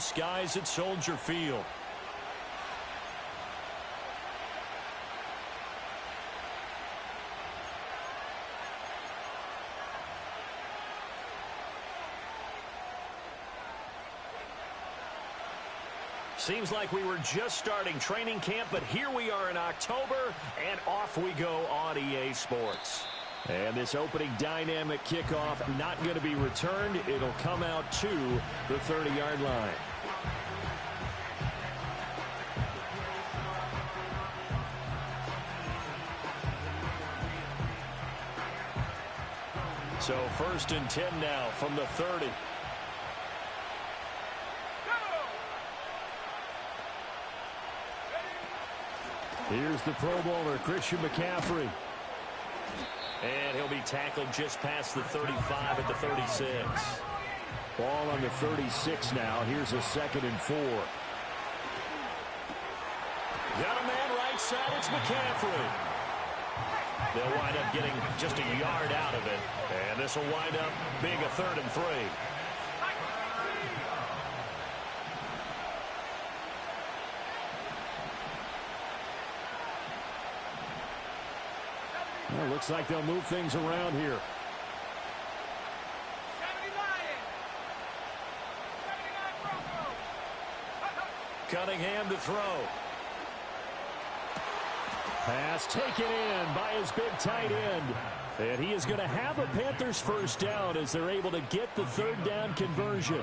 skies at Soldier Field. Seems like we were just starting training camp, but here we are in October, and off we go on EA Sports. And this opening dynamic kickoff not going to be returned. It'll come out to the 30-yard line. So 1st and 10 now from the 30. Here's the Pro Bowler, Christian McCaffrey. And he'll be tackled just past the 35 at the 36. Ball on the 36 now. Here's a 2nd and 4. Got a man right side. It's McCaffrey. They'll wind up getting just a yard out of it. And this will wind up being a 3rd and 3. Well, looks like they'll move things around here. Cunningham to throw. Pass taken in by his big tight end. And he is going to have a Panthers 1st down as they're able to get the 3rd down conversion.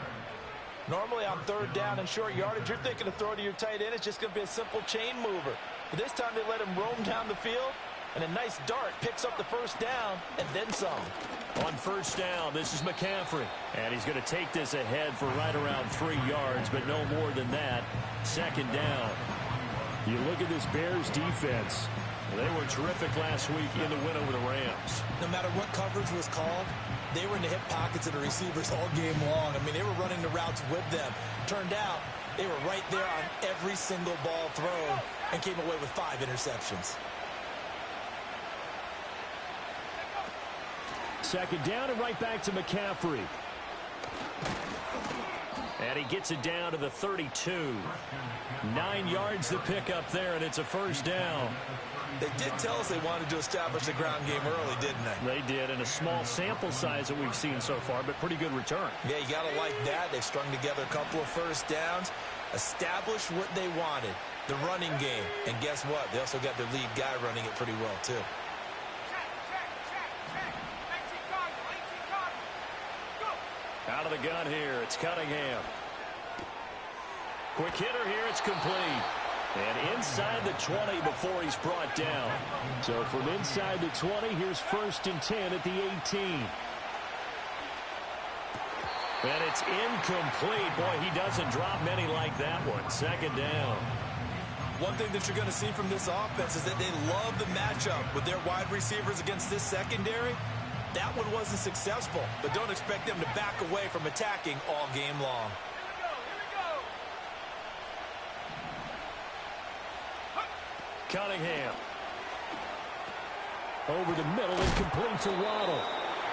Normally on 3rd down and short yardage, you're thinking of throwing to your tight end. It's just going to be a simple chain mover. But this time they let him roam down the field. And a nice dart picks up the 1st down and then some. On 1st down, this is McCaffrey. And he's going to take this ahead for right around 3 yards, but no more than that. 2nd down. You look at this Bears defense. They were terrific last week in the win over the Rams. No matter what coverage was called, they were in the hip pockets of the receivers all game long. I mean, they were running the routes with them. Turned out they were right there on every single ball thrown and came away with 5 interceptions. 2nd down and right back to McCaffrey. And he gets it down to the 32. 9 yards to pick up there, and it's a 1st down. They did tell us they wanted to establish the ground game early, didn't they? They did, in a small sample size that we've seen so far, but pretty good return. Yeah, you got to like that. They strung together a couple of 1st downs, established what they wanted, the running game. And guess what? They also got their lead guy running it pretty well, too. Out of the gun here, it's Cunningham. Quick hitter here, it's complete. And inside the 20 before he's brought down. So from inside the 20, here's 1st and 10 at the 18. And it's incomplete. Boy, he doesn't drop many like that one. 2nd down. One thing that you're going to see from this offense is that they love the matchup with their wide receivers against this secondary. That one wasn't successful, but don't expect them to back away from attacking all game long. Cunningham. Over the middle and complete to Waddle.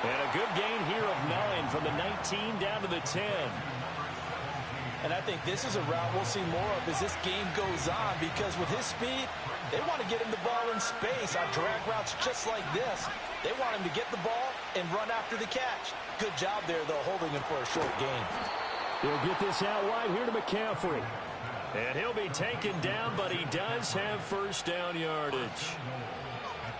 And a good gain here of 9 from the 19 down to the 10. And I think this is a route we'll see more of as this game goes on, because with his speed, they want to get him the ball in space on drag routes just like this. They want him to get the ball and run after the catch. Good job there, though, holding him for a short gain. He'll get this out wide here to McCaffrey. And he'll be taken down, but he does have 1st down yardage.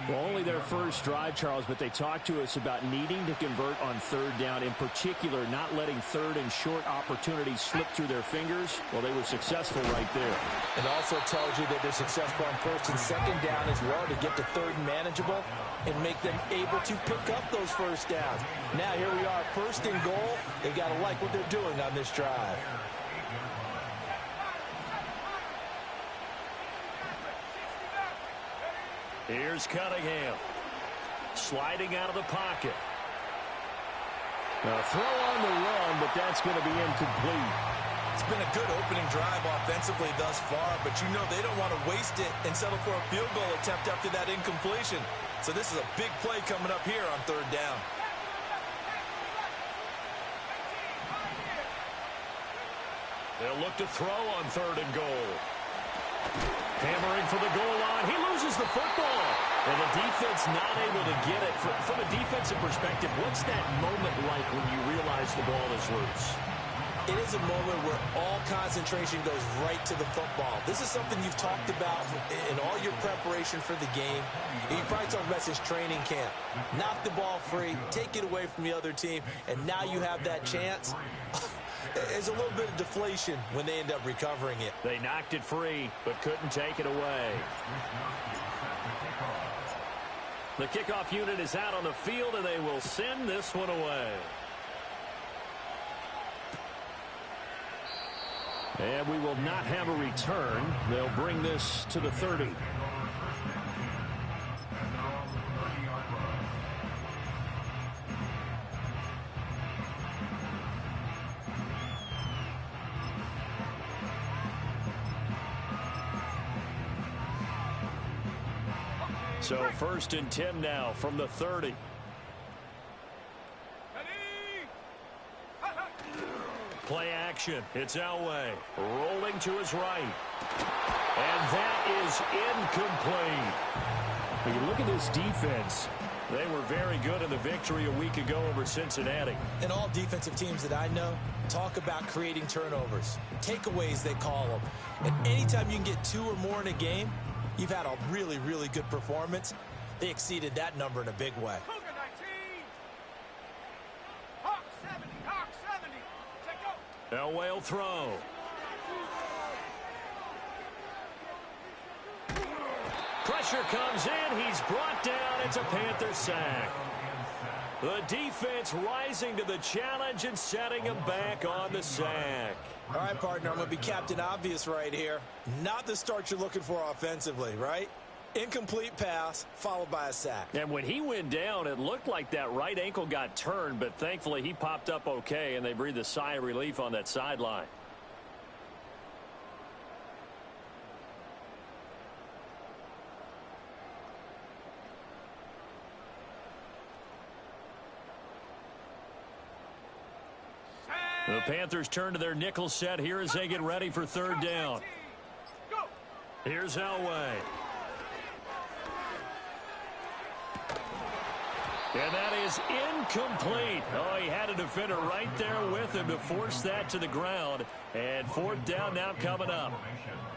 Well, only their first drive, Charles, but they talked to us about needing to convert on 3rd down, in particular not letting 3rd and short opportunities slip through their fingers. Well, they were successful right there. It also tells you that they're successful on 1st and 2nd down as well to get to 3rd and manageable and make them able to pick up those 1st downs. Now here we are, 1st and goal. They've got to like what they're doing on this drive. Here's Cunningham. Sliding out of the pocket. A throw on the run, but that's going to be incomplete. It's been a good opening drive offensively thus far, but you know they don't want to waste it and settle for a field goal attempt after that incompletion. So this is a big play coming up here on 3rd down. They'll look to throw on 3rd and goal. Hammering for the goal line. He loses the football. And the defense not able to get it. From a defensive perspective, what's that moment like when you realize the ball is loose? It is a moment where all concentration goes right to the football. This is something you've talked about in all your preparation for the game. You probably talked about this training camp. Knock the ball free, take it away from the other team, and now you have that chance. There's a little bit of deflation when they end up recovering it. They knocked it free, but couldn't take it away. The kickoff unit is out on the field, and they will send this one away. And we will not have a return. They'll bring this to the 30. So 1st and 10 now from the 30. Play action. It's Elway. Rolling to his right. And that is incomplete. When you look at this defense, they were very good in the victory a week ago over Cincinnati. And all defensive teams that I know talk about creating turnovers. Takeaways, they call them. And anytime you can get 2 or more in a game, you've had a really, really good performance. They exceeded that number in a big way. Elway will throw. Pressure comes in. He's brought down. It's a Panther sack. The defense rising to the challenge and setting him back on the sack. All right, partner, I'm going to be Captain Obvious right here. Not the start you're looking for offensively, right? Incomplete pass, followed by a sack. And when he went down, it looked like that right ankle got turned, but thankfully he popped up okay, and they breathed a sigh of relief on that sideline. The Panthers turn to their nickel set here as they get ready for 3rd down. Here's Elway. And that is incomplete. Oh, he had a defender right there with him to force that to the ground. And 4th down now coming up.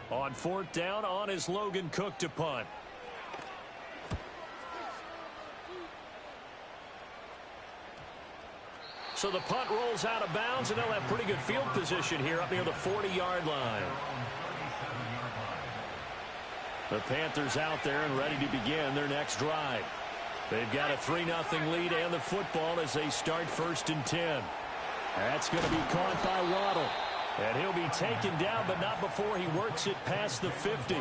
On 4th down, on is Logan Cook to punt. So the punt rolls out of bounds, and they'll have pretty good field position here up near the 40-yard line. The Panthers out there and ready to begin their next drive. They've got a 3-0 lead and the football as they start 1st and 10. That's going to be caught by Waddle. And he'll be taken down, but not before he works it past the 50.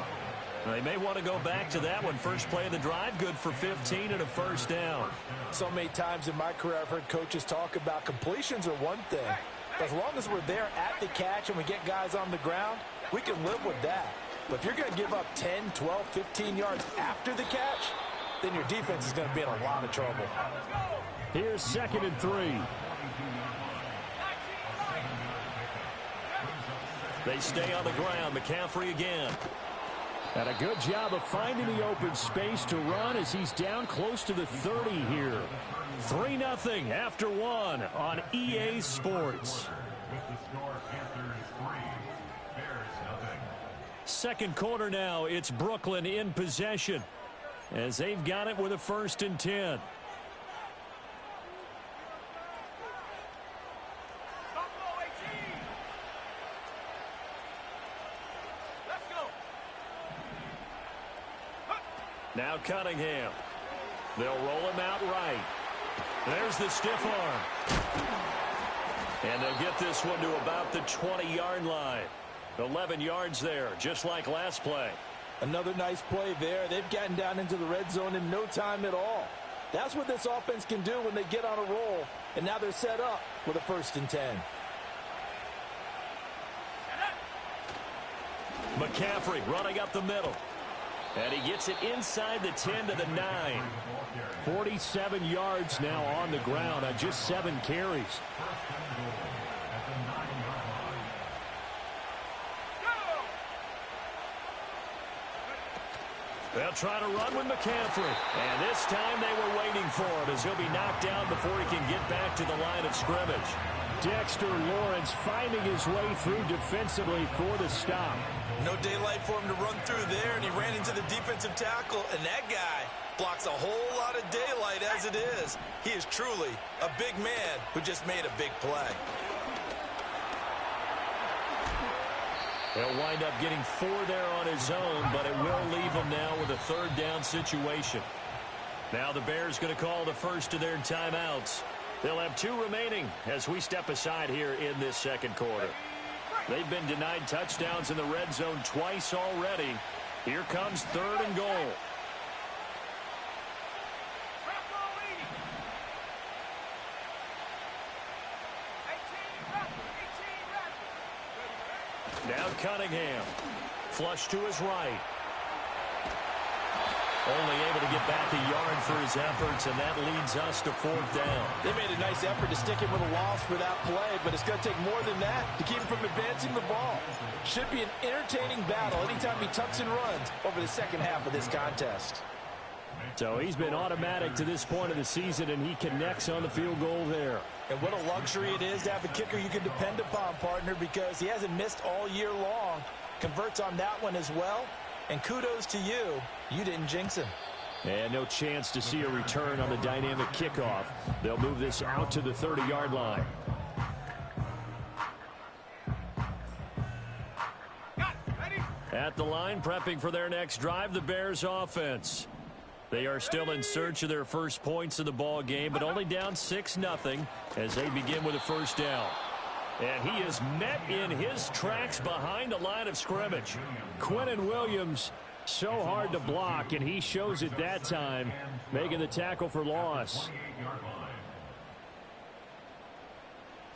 They may want to go back to that one. First play of the drive, good for 15 and a 1st down. So many times in my career I've heard coaches talk about completions are one thing. As long as we're there at the catch and we get guys on the ground, we can live with that. But if you're going to give up 10, 12, 15 yards after the catch, then your defense is going to be in a lot of trouble. Here's 2nd and 3. They stay on the ground. McCaffrey again. And a good job of finding the open space to run as he's down close to the 30 here. 3-0 after 1 on EA Sports. Second quarter now. It's Brooklyn in possession as they've got it with a 1st and 10. Now Cunningham. They'll roll him out right. There's the stiff arm. And they'll get this one to about the 20-yard line. 11 yards there, just like last play. Another nice play there. They've gotten down into the red zone in no time at all. That's what this offense can do when they get on a roll. And now they're set up with a 1st and 10. McCaffrey running up the middle. And he gets it inside the 10 to the 9. 47 yards now on the ground on just 7 carries. They'll try to run with McCaffrey. And this time they were waiting for him as he'll be knocked down before he can get back to the line of scrimmage. Dexter Lawrence finding his way through defensively for the stop. No daylight for him to run through there, and he ran into the defensive tackle, and that guy blocks a whole lot of daylight as it is. He is truly a big man who just made a big play. He'll wind up getting 4 there on his own, but it will leave him now with a third down situation. Now the Bears going to call the first of their timeouts. They'll have 2 remaining as we step aside here in this second quarter. They've been denied touchdowns in the red zone twice already. Here comes 3rd and goal. Now Cunningham. Flush to his right. Only able to get back a yard for his efforts, and that leads us to 4th down. They made a nice effort to stick him with a loss for that play, but it's going to take more than that to keep him from advancing the ball. Should be an entertaining battle anytime he tucks and runs over the second half of this contest. So he's been automatic to this point of the season, and he connects on the field goal there. And what a luxury it is to have a kicker you can depend upon, partner, because he hasn't missed all year long. Converts on that one as well. And kudos to you. You didn't jinx him. And no chance to see a return on the dynamic kickoff. They'll move this out to the 30-yard line. At the line, prepping for their next drive, the Bears offense. They are still in search of their first points of the ball game, but only down 6-0 as they begin with a first down. And he is met in his tracks behind the line of scrimmage. Quinnen Williams, so hard to block, and he shows it that time, making the tackle for loss.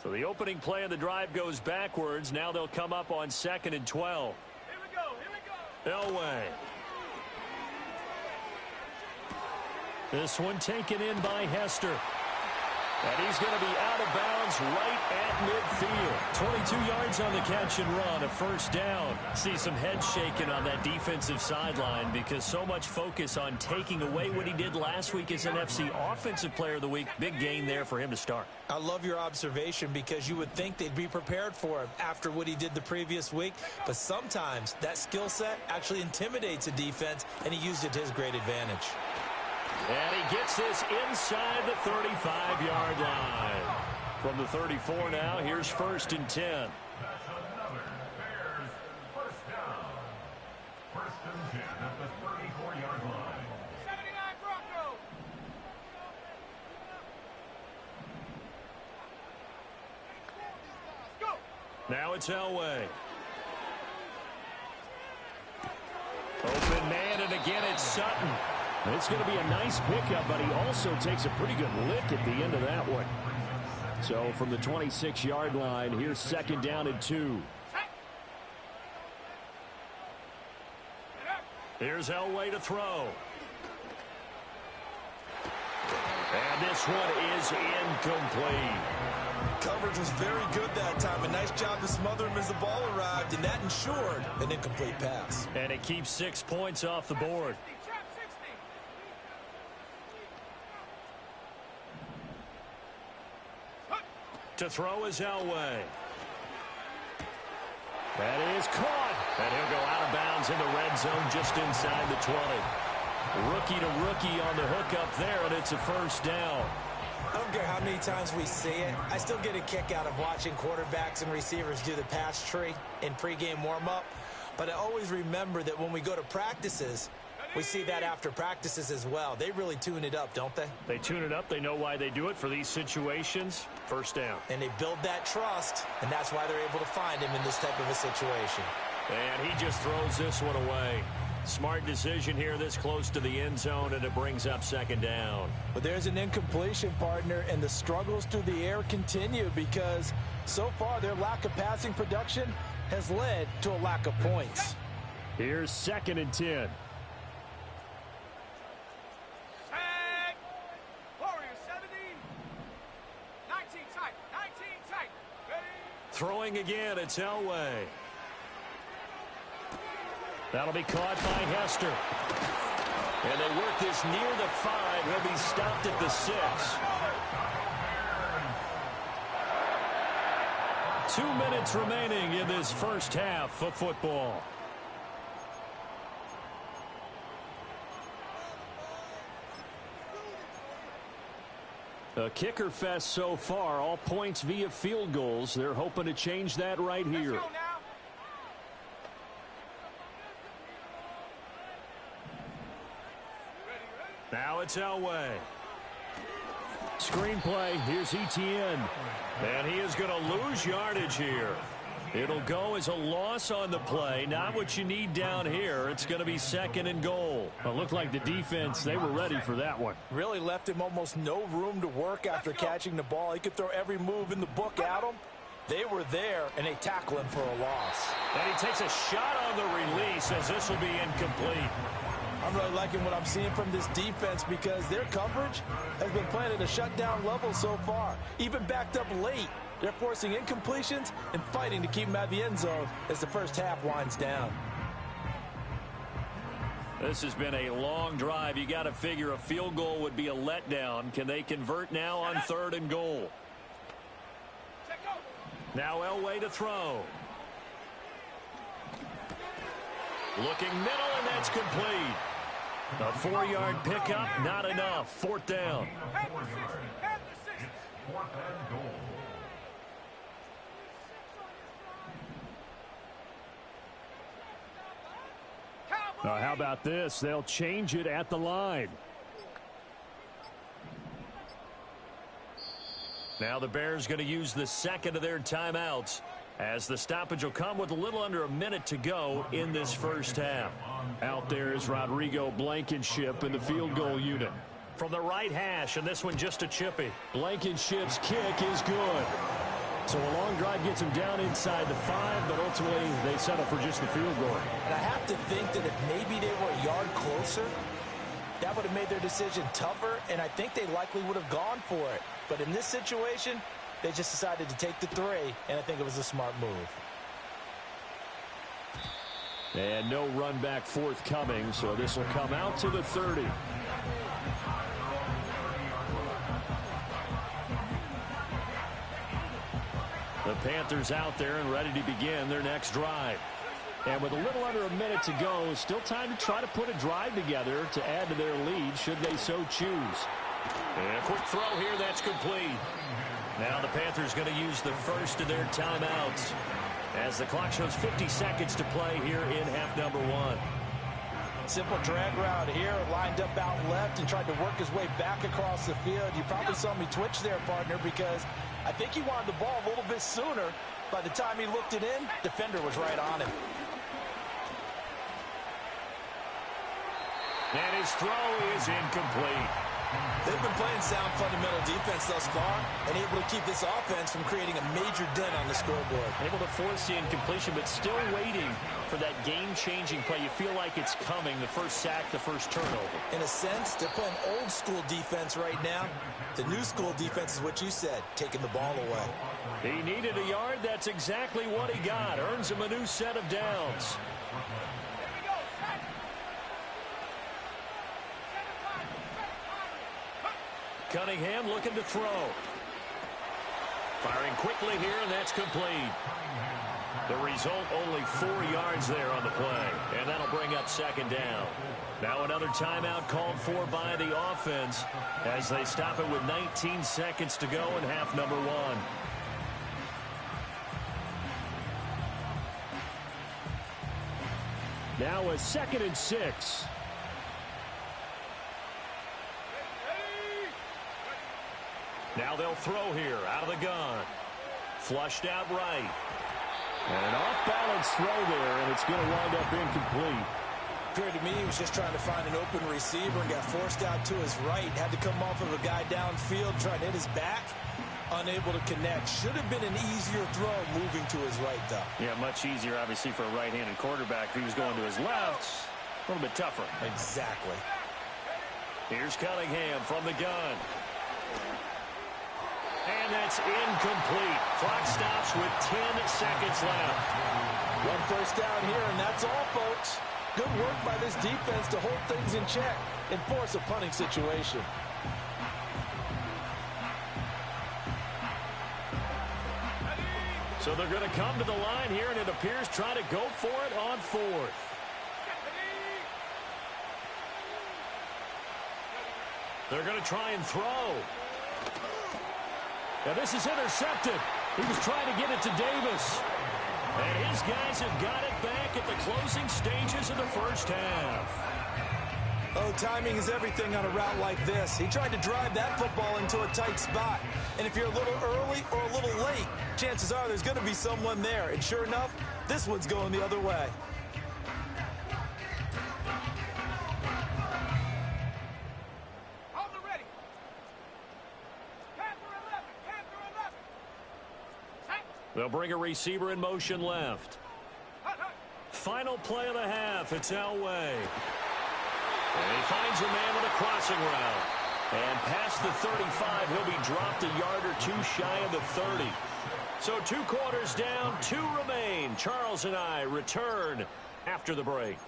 So the opening play of the drive goes backwards. Now they'll come up on 2nd and 12. Here we go. Elway. This one taken in by Hester. And he's going to be out of bounds right at midfield. 22 yards on the catch and run, a first down. See some heads shaking on that defensive sideline because so much focus on taking away what he did last week as NFC Offensive Player of the Week. Big gain there for him to start. I love your observation because you would think they'd be prepared for him after what he did the previous week. But sometimes that skill set actually intimidates a defense, and he used it to his great advantage. And he gets this inside the 35-yard line. From the 34 now, here's 1st and 10. That's another Bears first down. 1st and 10 at the 34-yard line. 79 Broncos. Go. Now it's Elway. Open man, and again it's Sutton. It's going to be a nice pickup, but he also takes a pretty good lick at the end of that one. So from the 26-yard line, here's 2nd down and 2. Here's Elway to throw. And this one is incomplete. Coverage was very good that time. A nice job to smother him as the ball arrived, and that ensured an incomplete pass. And it keeps 6 points off the board. To throw is Elway. That is caught. And he'll go out of bounds in the red zone just inside the 20. Rookie to rookie on the hook up there, and it's a first down. I don't care how many times we see it. I still get a kick out of watching quarterbacks and receivers do the pass tree in pregame warm-up. But I always remember that when we go to practices, we see that after practices as well. They really tune it up, don't they? They tune it up. They know why they do it for these situations. First down. And they build that trust, and that's why they're able to find him in this type of a situation. And he just throws this one away. Smart decision here this close to the end zone, and it brings up 2nd down. But there's an incompletion, partner, and the struggles through the air continue because so far their lack of passing production has led to a lack of points. Here's 2nd and 10. Throwing again, it's Elway. That'll be caught by Hester. And they work this near the 5. He'll be stopped at the 6. 2 minutes remaining in this first half of football. A kicker fest so far, all points via field goals. They're hoping to change that right here. Now it's Elway. Screenplay, here's Etienne. And he is going to lose yardage here. It'll go as a loss on the play. Not what you need down here. It's going to be 2nd and goal. Well, it looked like the defense, they were ready for that one. Really left him almost no room to work after catching the ball. He could throw every move in the book at him. They were there, and they tackle him for a loss. And he takes a shot on the release as this will be incomplete. I'm really liking what I'm seeing from this defense because their coverage has been playing at a shutdown level so far. Even backed up late, they're forcing incompletions and fighting to keep them out of the end zone as the first half winds down. This has been a long drive. You got to figure a field goal would be a letdown. Can they convert now on 3rd and goal? Now Elway to throw. Looking middle, and that's complete. A 4-yard pickup, not enough. 4th down. How about this? They'll change it at the line. Now the Bears going to use the 2nd of their timeouts, as the stoppage will come with a little under a minute to go in this first half. Out there is Rodrigo Blankenship in the field goal unit. From the right hash, and this one just a chippy. Blankenship's kick is good. So a long drive gets him down inside the 5, but ultimately they settle for just the field goal. And I have to think that if maybe they were a yard closer, that would have made their decision tougher, and I think they likely would have gone for it. But in this situation, they just decided to take the 3, and I think it was a smart move. And no run back forthcoming, so this will come out to the 30. The Panthers out there and ready to begin their next drive. And with a little under a minute to go, still time to try to put a drive together to add to their lead should they so choose. And a quick throw here, that's complete. Now the Panthers going to use the first of their timeouts as the clock shows 50 seconds to play here in half number 1. Simple drag route here, lined up out left and tried to work his way back across the field. You probably saw me twitch there, partner, because I think he wanted the ball a little bit sooner. By the time he looked it in, defender was right on him. And his throw is incomplete. They've been playing sound fundamental defense thus far and able to keep this offense from creating a major dent on the scoreboard. Able to force the incompletion, but still waiting for that game-changing play. You feel like it's coming, the first sack, the first turnover. In a sense, they're playing old-school defense right now. The new-school defense is what you said, taking the ball away. He needed a yard. That's exactly what he got. Earns him a new set of downs. Cunningham looking to throw. Firing quickly here, and that's complete. The result, only 4 yards there on the play, and that'll bring up 2nd down. Now another timeout called for by the offense as they stop it with 19 seconds to go in half number 1. Now a 2nd and 6. Now they'll throw here out of the gun. Flushed out right. And an off-balance throw there, and it's going to wind up incomplete. Appeared to me he was just trying to find an open receiver and got forced out to his right. Had to come off of a guy downfield, trying to hit his back. Unable to connect. Should have been an easier throw moving to his right, though. Yeah, much easier, obviously, for a right-handed quarterback. If he was going to his left, a little bit tougher. Exactly. Here's Cunningham from the gun. And that's incomplete. Clock stops with 10 seconds left. 1 first down here, and that's all, folks. Good work by this defense to hold things in check and force a punting situation. So they're going to come to the line here, and it appears trying to go for it on fourth. They're going to try and throw. Now this is intercepted. He was trying to get it to Davis. And his guys have got it back at the closing stages of the first half. Oh, timing is everything on a route like this. He tried to drive that football into a tight spot. And if you're a little early or a little late, chances are there's going to be someone there. And sure enough, this one's going the other way. They'll bring a receiver in motion left. Final play of the half. It's Elway. And he finds a man with a crossing route. And past the 35, he'll be dropped a yard or two shy of the 30. So 2 quarters down, 2 remain. Charles and I return after the break.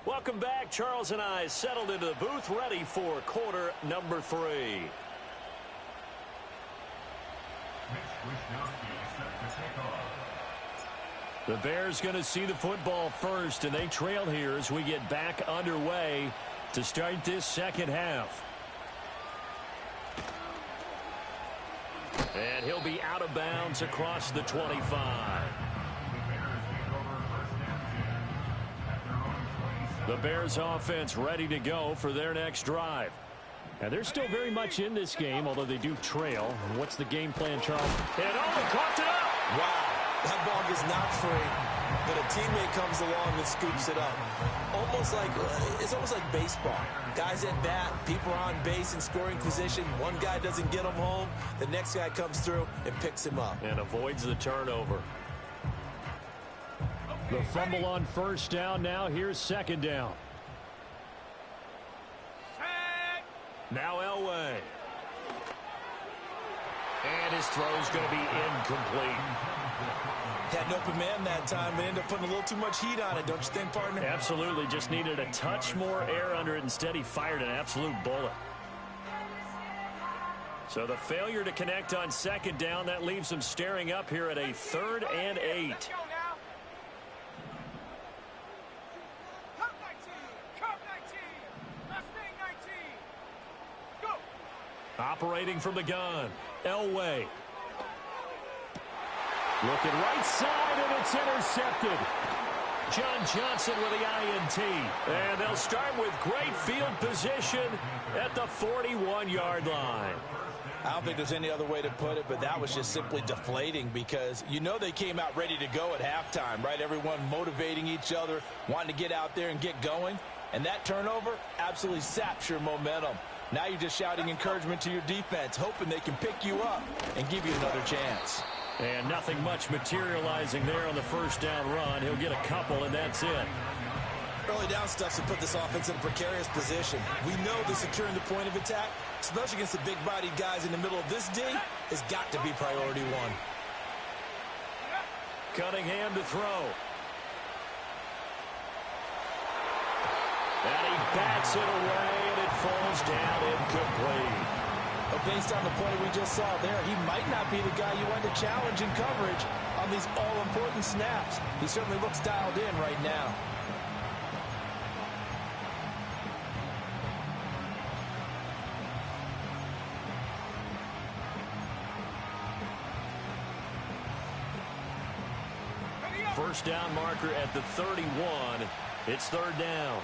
Welcome back. Charles and I settled into the booth, ready for quarter number 3. The Bears going to see the football first, and they trail here as we get back underway to start this second half. And he'll be out of bounds across the 25. The Bears offense ready to go for their next drive. And they're still very much in this game, although they do trail. And what's the game plan, Charles? And oh, caught it up! Wow, that ball gets knocked free, but a teammate comes along and scoops it up. It's almost like baseball. Guys at bat, people are on base in scoring position. One guy doesn't get him home. The next guy comes through and picks him up. And avoids the turnover. The fumble on first down. Now here's second down. Now Elway. And his throw's going to be incomplete. Had an open man that time, but ended up putting a little too much heat on it, don't you think, partner? Absolutely. Just needed a touch more air under it. Instead, he fired an absolute bullet. So the failure to connect on second down, that leaves him staring up here at a 3rd and 8. Operating from the gun, Elway. Looking right side, and it's intercepted. John Johnson with the INT. And they'll start with great field position at the 41-yard line. I don't think there's any other way to put it, but that was just simply deflating because you know they came out ready to go at halftime, right? Everyone motivating each other, wanting to get out there and get going. And that turnover absolutely saps your momentum. Now you're just shouting encouragement to your defense, hoping they can pick you up and give you another chance. And nothing much materializing there on the first down run. He'll get a couple, and that's it. Early down stuff to put this offense in a precarious position. We know that securing the point of attack, especially against the big-bodied guys in the middle of this D, has got to be priority 1. Cunningham to throw. And he bats it away, and it falls down incomplete. But based on the play we just saw there, he might not be the guy you want to challenge in coverage on these all-important snaps. He certainly looks dialed in right now. First down marker at the 31. It's 3rd down.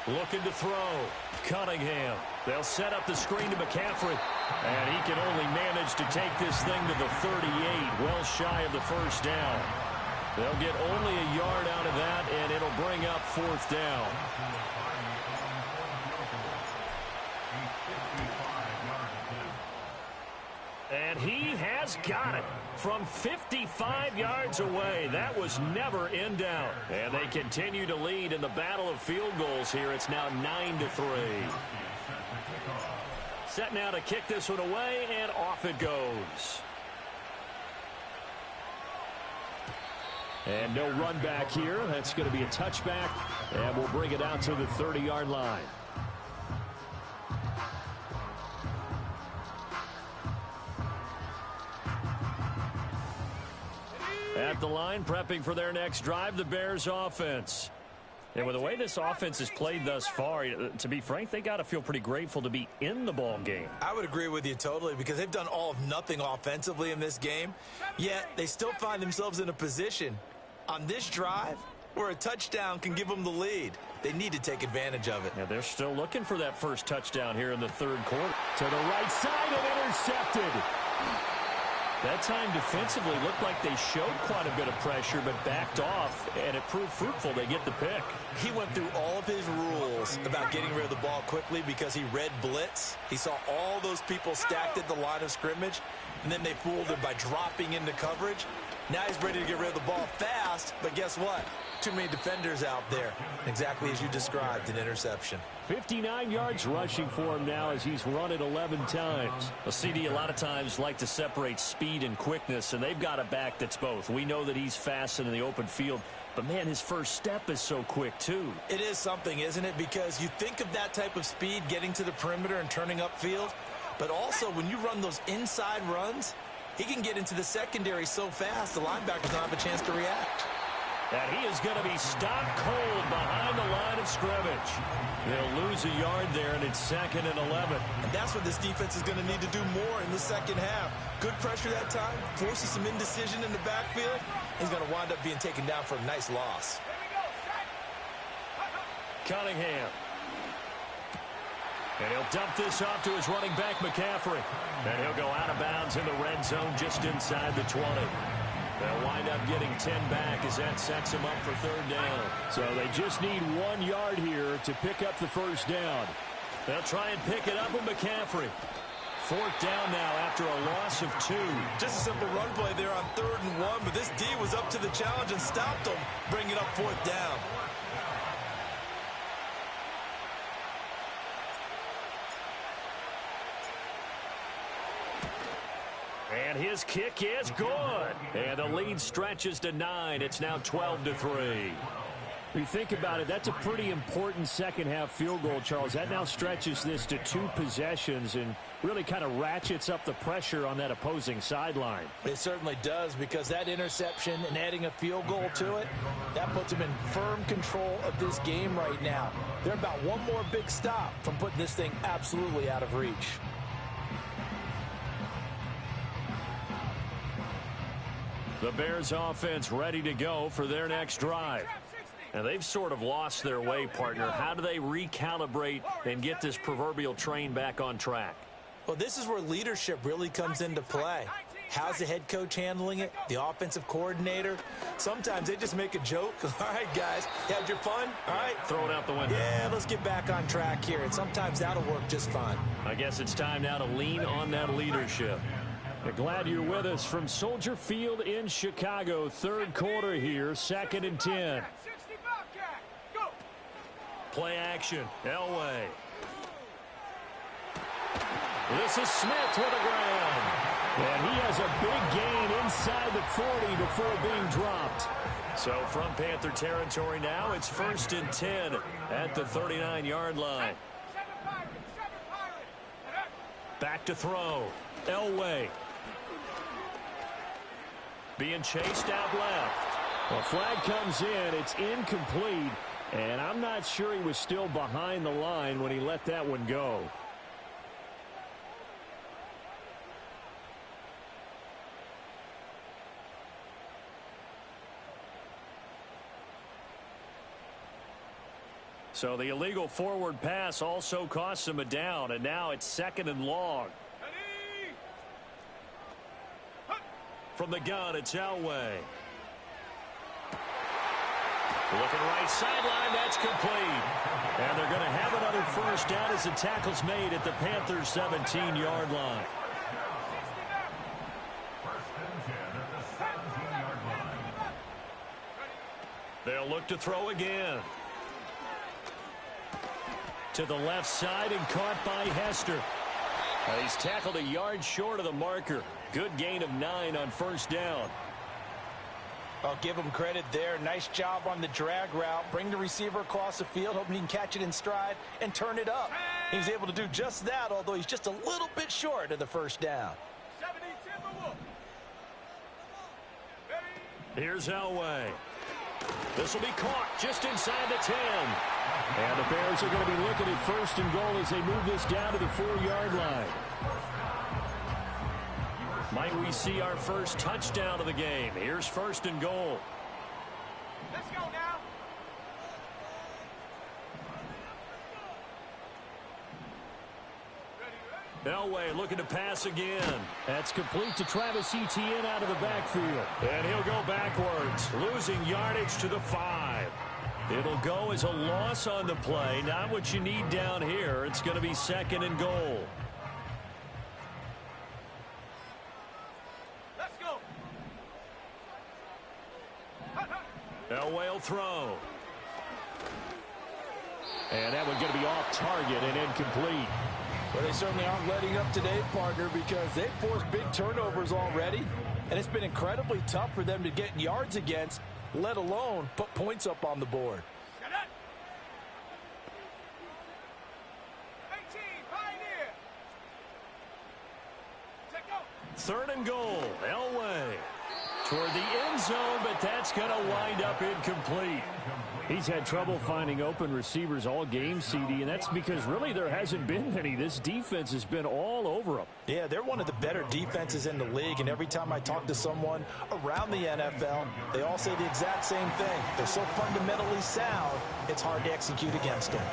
Looking to throw. Cunningham. They'll set up the screen to McCaffrey. And he can only manage to take this thing to the 38, well shy of the first down. They'll get only a yard out of that, and it'll bring up 4th down. And he has got it from 55 yards away. That was never in doubt. And they continue to lead in the battle of field goals here. It's now 9-3. Set now to kick this one away, and off it goes. And no run back here. That's going to be a touchback, and we'll bring it out to the 30-yard line. At the line, prepping for their next drive, the Bears offense. And with the way this offense has played thus far, to be frank, they got to feel pretty grateful to be in the ball game. I would agree with you totally, because they've done all of nothing offensively in this game, yet they still find themselves in a position on this drive where a touchdown can give them the lead. They need to take advantage of it. Yeah, they're still looking for that first touchdown here in the third quarter. To the right side and intercepted. That time defensively looked like they showed quite a bit of pressure but backed off, and it proved fruitful. They get the pick. He went through all of his rules about getting rid of the ball quickly because he read blitz. He saw all those people stacked at the line of scrimmage, and then they fooled him by dropping into coverage. Now he's ready to get rid of the ball fast, but guess what? Too many defenders out there. Exactly as you described, an interception. 59 yards rushing for him now as he's run it 11 times. A CD a lot of times like to separate speed and quickness, and they've got a back that's both. We know that he's fast in the open field, but man, his first step is so quick too. It is something, isn't it? Because you think of that type of speed getting to the perimeter and turning upfield, but also when you run those inside runs, he can get into the secondary so fast the linebackers don't have a chance to react. And he is going to be stopped cold behind the line of scrimmage. He'll lose a yard there, and it's 2nd and 11. And that's what this defense is going to need to do more in the second half. Good pressure that time, forces some indecision in the backfield. He's going to wind up being taken down for a nice loss. Cunningham. And he'll dump this off to his running back, McCaffrey. And he'll go out of bounds in the red zone just inside the 20. They'll wind up getting 10 back as that sets them up for third down. So they just need 1 yard here to pick up the first down. They'll try and pick it up with McCaffrey. 4th down now after a loss of 2. Just a simple run play there on 3rd and 1, but this D was up to the challenge and stopped them, bringing up 4th down. And his kick is good. And the lead stretches to 9. It's now 12-3. If you think about it, that's a pretty important second-half field goal, Charles. That now stretches this to 2 possessions and really kind of ratchets up the pressure on that opposing sideline. It certainly does, because that interception and adding a field goal to it, that puts them in firm control of this game right now. They're about one more big stop from putting this thing absolutely out of reach. The Bears offense ready to go for their next drive. And they've sort of lost their way, partner. How do they recalibrate and get this proverbial train back on track? Well, this is where leadership really comes into play. How's the head coach handling it? The offensive coordinator? Sometimes they just make a joke. All right, guys, you had your fun? All right. Throw it out the window. Yeah, let's get back on track here. And sometimes that'll work just fine. I guess it's time now to lean on that leadership. We're glad you're with us from Soldier Field in Chicago. Third quarter here, 2nd and 10. Play action, Elway. This is Smith with a ground. And he has a big gain inside the 40 before being dropped. So from Panther territory now, it's 1st and 10 at the 39-yard line. Back to throw, Elway. Being chased out left. Well, flag comes in. It's incomplete. And I'm not sure he was still behind the line when he let that one go. So the illegal forward pass also costs him a down. And now it's 2nd and long. From the gun, it's Elway. Looking right sideline, that's complete. And they're going to have another first down as the tackle's made at the Panthers' 17-yard line. They'll look to throw again. To the left side and caught by Hester. He's tackled a yard short of the marker. Good gain of 9 on first down. I'll give him credit there. Nice job on the drag route. Bring the receiver across the field, hoping he can catch it in stride and turn it up. He's able to do just that, although he's just a little bit short of the first down. Here's Elway. This will be caught just inside the 10. And the Bears are going to be looking at first and goal as they move this down to the 4-yard line. Might we see our first touchdown of the game? Here's first and goal. Let's go now. Elway looking to pass again. That's complete to Travis Etienne out of the backfield. And he'll go backwards, losing yardage to the 5. It'll go as a loss on the play. Not what you need down here. It's going to be second and goal. Let's go. Elway will throw. And that one's going to be off target and incomplete. Well, they certainly aren't letting up today, partner, because they've forced big turnovers already. And it's been incredibly tough for them to get yards against, let alone put points up on the board. 18, Pioneer. Third and goal. Elway toward the end zone, but that's going to wind up incomplete. He's had trouble finding open receivers all game, CD, and that's because really there hasn't been many. This defense has been all over them. Yeah, they're one of the better defenses in the league, and every time I talk to someone around the NFL, they all say the exact same thing. They're so fundamentally sound, it's hard to execute against them.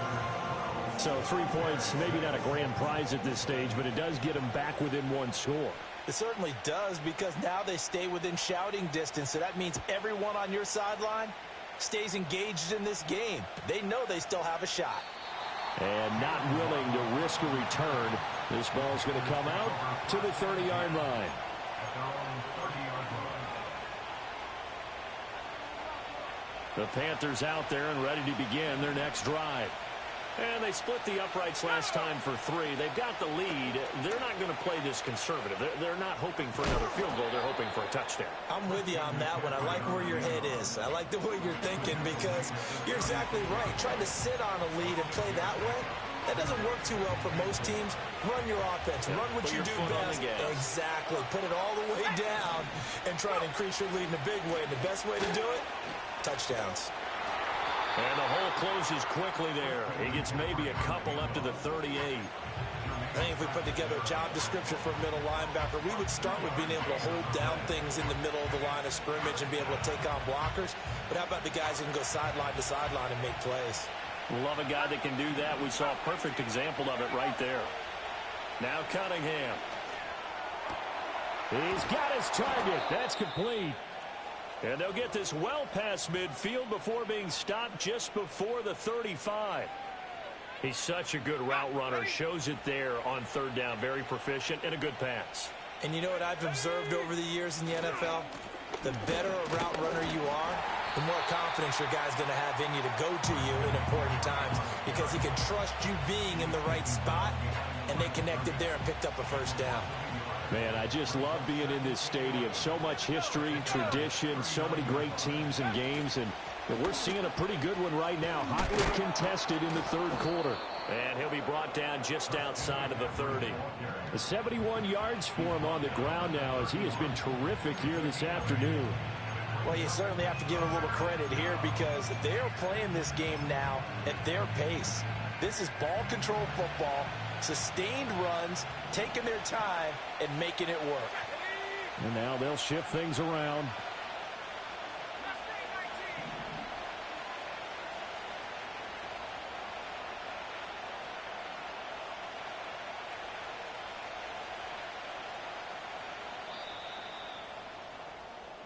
So 3 points, maybe not a grand prize at this stage, but it does get them back within one score. It certainly does, because now they stay within shouting distance, so that means everyone on your sideline stays engaged in this game. They know they still have a shot. And not willing to risk a return. This ball's going to come out to the 30-yard line. The Panthers out there and ready to begin their next drive. And they split the uprights last time for 3. They've got the lead. They're not going to play this conservative. They're not hoping for another field goal. They're hoping for a touchdown. I'm with you on that one. I like where your head is. I like the way you're thinking, because you're exactly right. Trying to sit on a lead and play that way, that doesn't work too well for most teams. Run your offense. Run what you do best. Exactly. Put it all the way down and try to increase your lead in a big way. And the best way to do it, touchdowns. And the hole closes quickly there. He gets maybe a couple up to the 38. I think if we put together a job description for a middle linebacker, we would start with being able to hold down things in the middle of the line of scrimmage and be able to take on blockers. But how about the guys who can go sideline to sideline and make plays? Love a guy that can do that. We saw a perfect example of it right there. Now Cunningham. He's got his target. That's complete. And they'll get this well past midfield before being stopped just before the 35. He's such a good route runner. Shows it there on third down. Very proficient and a good pass. And you know what I've observed over the years in the NFL? The better a route runner you are, the more confidence your guy's going to have in you to go to you in important times, because he can trust you being in the right spot, and they connected there and picked up a first down. Man, I just love being in this stadium. So much history, tradition, so many great teams and games, and we're seeing a pretty good one right now. Hotly contested in the third quarter. And he'll be brought down just outside of the 30. 71 yards for him on the ground now, as he has been terrific here this afternoon. Well, you certainly have to give a little credit here, because they are playing this game now at their pace. This is ball control football, sustained runs, taking their time, and making it work. And now they'll shift things around.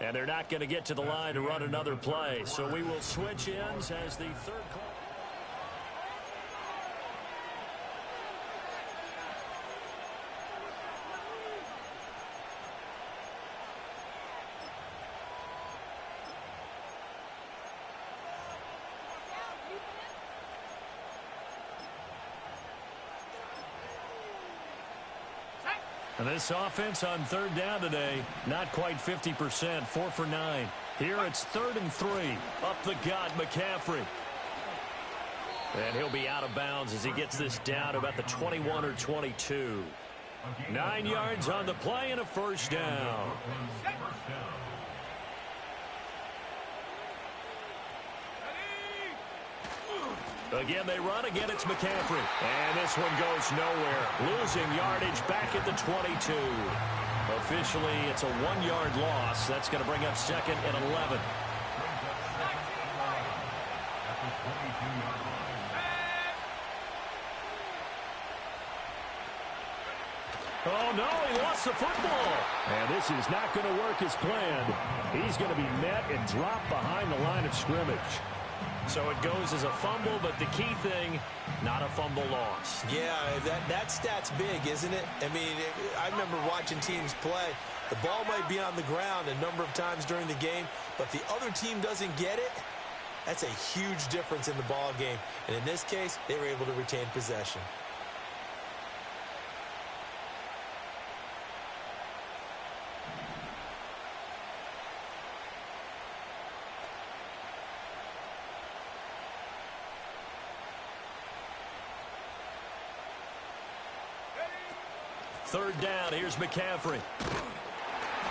And they're not going to get to the line to run another play. So we will switch ends as the third call. And this offense on third down today, not quite 50%, 4 for 9. Here it's 3rd and 3. Up the gut, McCaffrey. And he'll be out of bounds as he gets this down to about the 21 or 22. 9 yards on the play and a first down. Again, they run. Again, it's McCaffrey. And this one goes nowhere. Losing yardage back at the 22. Officially, it's a 1-yard loss. That's going to bring up 2nd and 11. Oh, no, he lost the football. And this is not going to work as planned. He's going to be met and dropped behind the line of scrimmage. So it goes as a fumble, but the key thing, not a fumble loss. Yeah, that stat's big, isn't it? I mean, I remember watching teams play. The ball might be on the ground a number of times during the game, but the other team doesn't get it. That's a huge difference in the ball game. And in this case, they were able to retain possession. Third down, here's McCaffrey.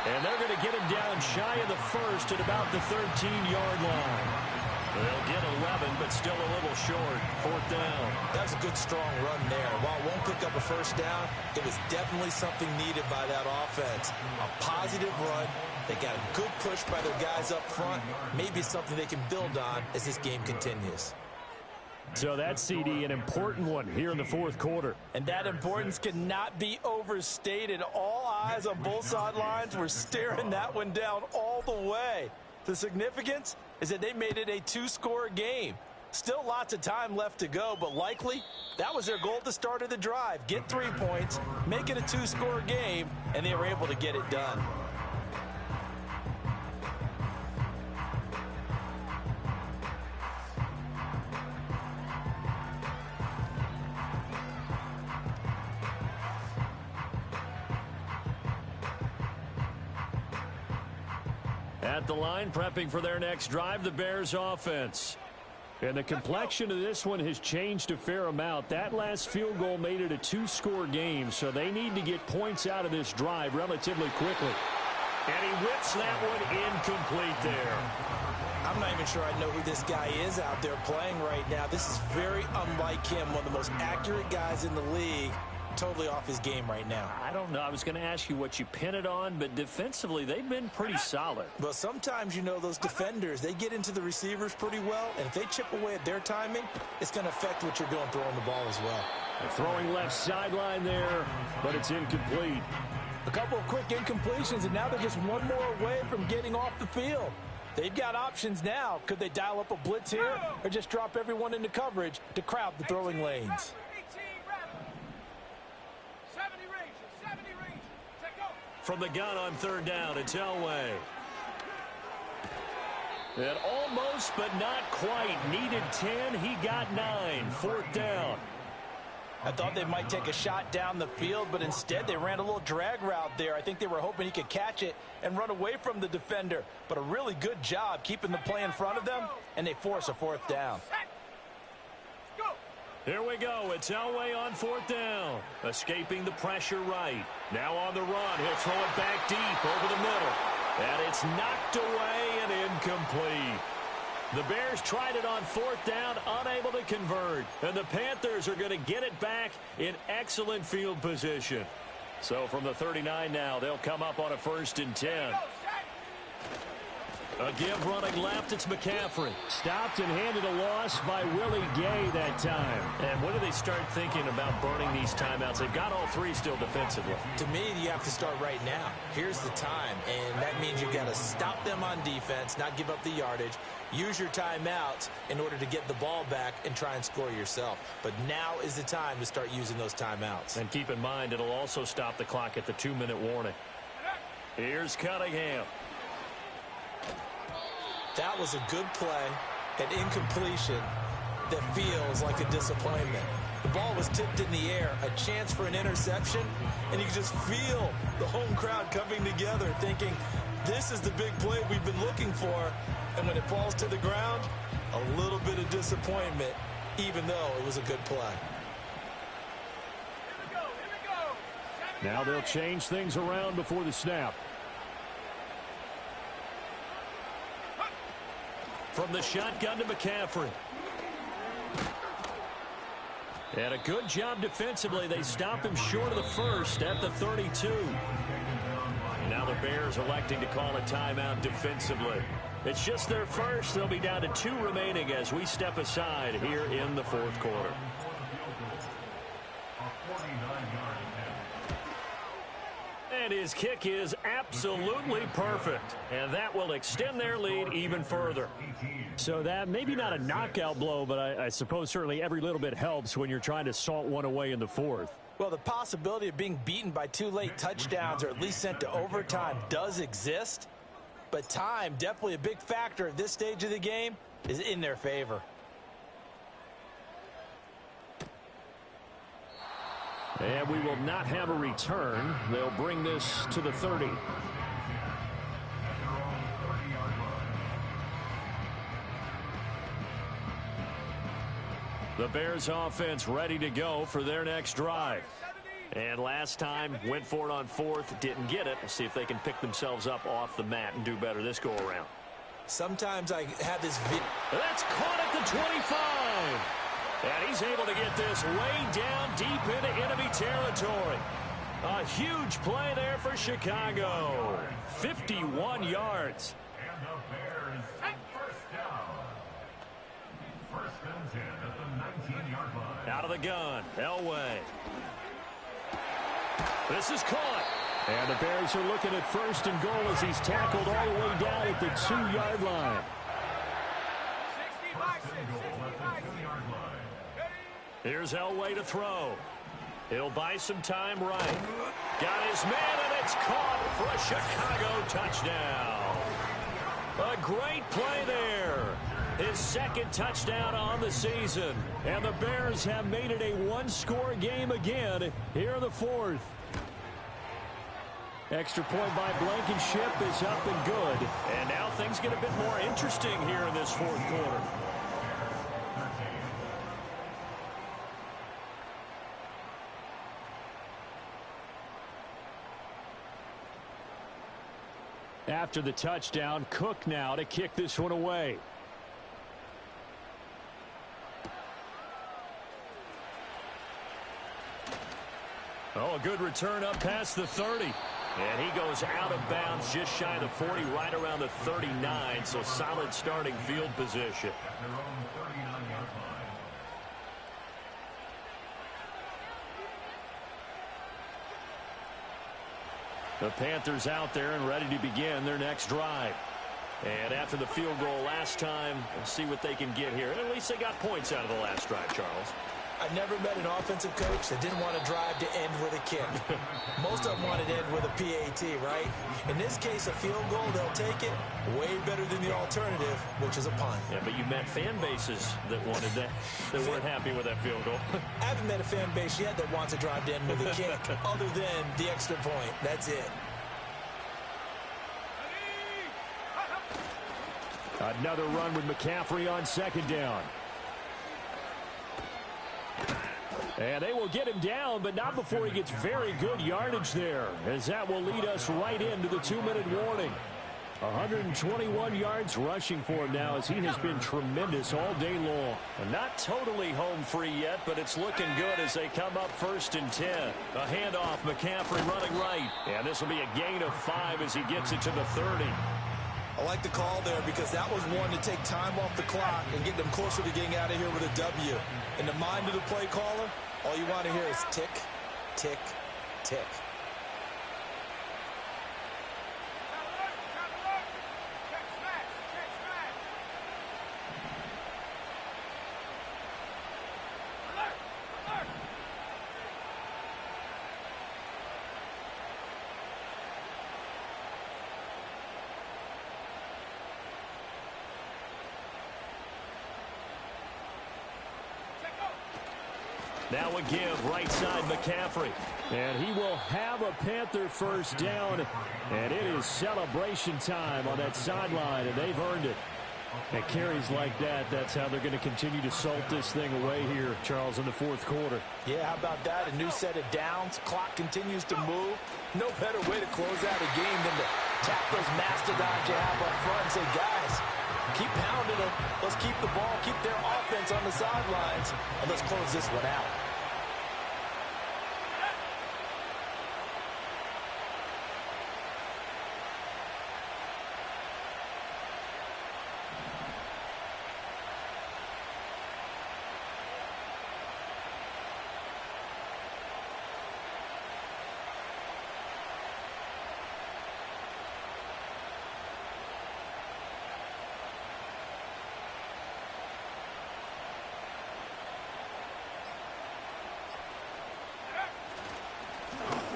And they're going to get him down shy of the first at about the 13-yard line. They'll get 11, but still a little short. 4th down. That's a good, strong run there. While it won't pick up a first down, it was definitely something needed by that offense. A positive run. They got a good push by their guys up front. Maybe something they can build on as this game continues. So that's, CD, an important one here in the 4th quarter. And that importance cannot be overstated. All eyes on both sidelines were staring that one down all the way. The significance is that they made it a 2-score game. Still lots of time left to go, but likely that was their goal at the start of the drive. Get 3 points, make it a 2-score game, and they were able to get it done. At the line, prepping for their next drive, the Bears offense. And the complexion of this one has changed a fair amount. That last field goal made it a 2-score game, so they need to get points out of this drive relatively quickly. And he whips that one incomplete there. I'm not even sure I know who this guy is out there playing right now. This is very unlike him, one of the most accurate guys in the league. Totally off his game right now. I don't know. I was going to ask you what you pin it on, but defensively, they've been pretty solid. But sometimes, you know, those defenders, they get into the receivers pretty well, and if they chip away at their timing, it's going to affect what you're doing throwing the ball as well. They're throwing left sideline there, but it's incomplete. A couple of quick incompletions, and now they're just one more away from getting off the field. They've got options now. Could they dial up a blitz here or just drop everyone into coverage to crowd the throwing lanes? From the gun on third down, it's Elway. And almost, but not quite. Needed 10, he got 9. 4th down. I thought they might take a shot down the field, but instead they ran a little drag route there. I think they were hoping he could catch it and run away from the defender. But a really good job keeping the play in front of them, and they force a 4th down. Here we go. It's Elway on 4th down. Escaping the pressure right. Now on the run. He'll throw it back deep over the middle. And it's knocked away and incomplete. The Bears tried it on 4th down, unable to convert. And the Panthers are going to get it back in excellent field position. So from the 39 now, they'll come up on a 1st and 10. A give running left, it's McCaffrey. Stopped and handed a loss by Willie Gay that time. And when do they start thinking about burning these timeouts? They've got all 3 still defensively. To me, you have to start right now. Here's the time, and that means you've got to stop them on defense, not give up the yardage. Use your timeouts in order to get the ball back and try and score yourself. But now is the time to start using those timeouts. And keep in mind, it'll also stop the clock at the 2-minute warning. Here's Cunningham. That was a good play, an incompletion that feels like a disappointment. The ball was tipped in the air, a chance for an interception, and you can just feel the home crowd coming together thinking, this is the big play we've been looking for. And when it falls to the ground, a little bit of disappointment, even though it was a good play. Now they'll change things around before the snap. From the shotgun to McCaffrey. And a good job defensively. They stopped him short of the first at the 32. Now the Bears electing to call a timeout defensively. It's just their first. They'll be down to 2 remaining as we step aside here in the fourth quarter. And his kick is absolutely perfect. And that will extend their lead even further. So that maybe not a knockout blow, but I suppose certainly every little bit helps when you're trying to salt one away in the fourth. Well, the possibility of being beaten by 2 late touchdowns or at least sent to overtime does exist. But time, definitely a big factor at this stage of the game, is in their favor. And we will not have a return. They'll bring this to the 30. The Bears offense ready to go for their next drive. And last time, went for it on 4th, didn't get it. We'll see if they can pick themselves up off the mat and do better this go-around. Sometimes I have this video. That's caught at the 25. And he's able to get this way down deep into enemy territory. A huge play there for Chicago. 51 yards. And the Bears first down. First and 10 at the 19-yard line. Out of the gun, Elway. This is caught. And the Bears are looking at first and goal as he's tackled all the way down at the 2-yard line. 60 by 6, 60 by 6. Here's Elway to throw. He'll buy some time right. Got his man, and it's caught for a Chicago touchdown. A great play there. His second touchdown on the season. And the Bears have made it a one-score game again here in the fourth. Extra point by Blankenship is up and good. And now things get a bit more interesting here in this fourth quarter. After the touchdown, Cook now to kick this one away. Oh, a good return up past the 30. And he goes out of bounds just shy of the 40, right around the 39. So solid starting field position. At their own 39-yard line. The Panthers out there and ready to begin their next drive. And after the field goal last time, we'll see what they can get here. And at least they got points out of the last drive, Charles. I never met an offensive coach that didn't want to drive to end with a kick. Most of them wanted to end with a PAT, right? In this case, a field goal, they'll take it. Way better than the alternative, which is a punt. Yeah, but you met fan bases that wanted that, that weren't happy with that field goal. I haven't met a fan base yet that wants to drive to end with a kick, other than the extra point. That's it. Another run with McCaffrey on second down. And they will get him down, but not before he gets very good yardage there, as that will lead us right into the 2-minute warning. 121 yards rushing for him now, as he has been tremendous all day long. And not totally home free yet, but it's looking good as they come up 1st and 10. A handoff, McCaffrey running right. And this will be a gain of 5 as he gets it to the 30. I like the call there because that was one to take time off the clock and get them closer to getting out of here with a W. In the mind of the play caller, all you want to hear is tick, tick, tick. Now a give right side McCaffrey. And he will have a Panther first down. And it is celebration time on that sideline, and they've earned it. And carries like that, that's how they're going to continue to salt this thing away here, Charles, in the fourth quarter. Yeah, how about that? A new set of downs. Clock continues to move. No better way to close out a game than to tap those mastodons you have up front and say, guys, keep pounding them. Let's keep the ball, keep their offense on the sidelines, and let's close this one out.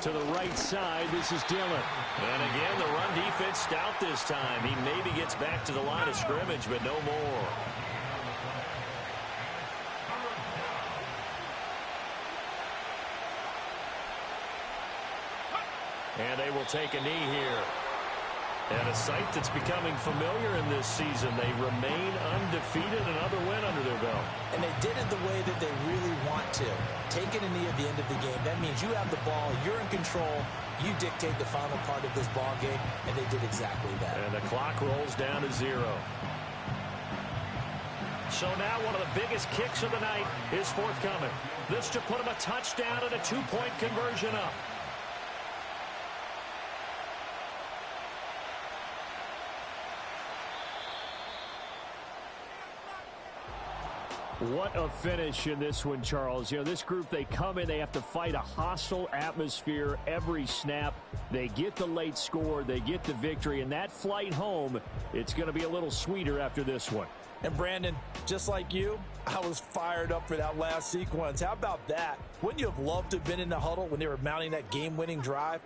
To the right side, this is Dillon. And again, the run defense stout this time. He maybe gets back to the line of scrimmage, but no more. And they will take a knee here. And a sight that's becoming familiar in this season. They remain undefeated, another win under their belt. And they did it the way that they really want to. Taking a knee at the end of the game, that means you have the ball, you're in control, you dictate the final part of this ball game, and they did exactly that. And the clock rolls down to 0. So now one of the biggest kicks of the night is forthcoming. This to put them a touchdown and a 2-point conversion up. What a finish in this one, Charles. You know, this group, they come in, they have to fight a hostile atmosphere every snap. They get the late score, they get the victory, and that flight home, it's going to be a little sweeter after this one. And Brandon, just like you, I was fired up for that last sequence. How about that? Wouldn't you have loved to have been in the huddle when they were mounting that game-winning drive?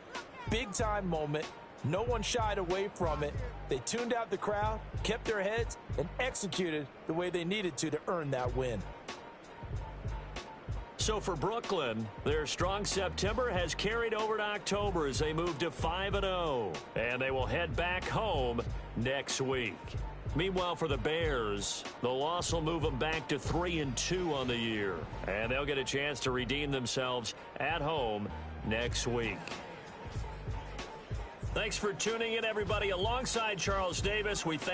Big-time moment. No one shied away from it. They tuned out the crowd, kept their heads, and executed the way they needed to earn that win. So for Brooklyn, their strong September has carried over to October as they move to 5-0. And they will head back home next week. Meanwhile, for the Bears, the loss will move them back to 3-2 on the year. And they'll get a chance to redeem themselves at home next week. Thanks for tuning in, everybody. Alongside Charles Davis, we thank